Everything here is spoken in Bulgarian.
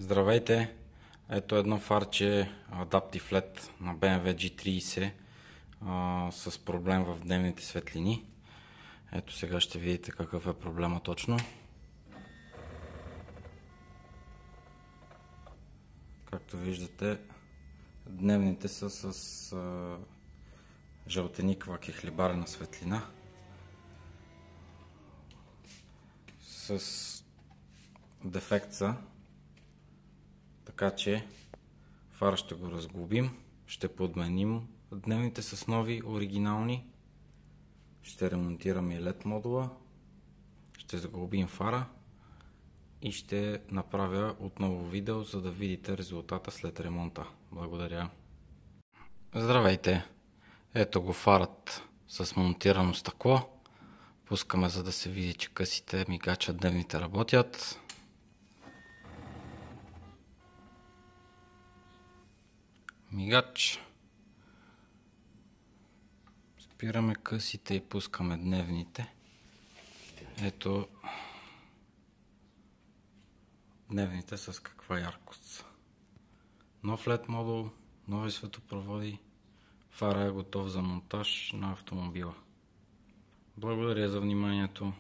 Здравейте! Ето едно фарче Adaptive LED на BMW G30 с проблем в дневните светлини. Ето сега ще видите какъв е проблема точно. Както виждате, дневните са с жълтеникава кехлибарена светлина. С дефект са. Така че фара ще го разглобим, ще подменим дневните с нови, оригинални, ще ремонтираме и LED модула, ще заглобим фара и ще направя отново видео, за да видите резултата след ремонта. Благодаря. Здравейте! Ето го фарът с монтирано стъкло. Пускаме, за да се види, че късите мигача дневните работят. Мигач. Спираме късите и пускаме дневните. Ето дневните с каква яркост са. Нов LED модул, нови светопроводи. Фара е готов за монтаж на автомобила. Благодаря за вниманието.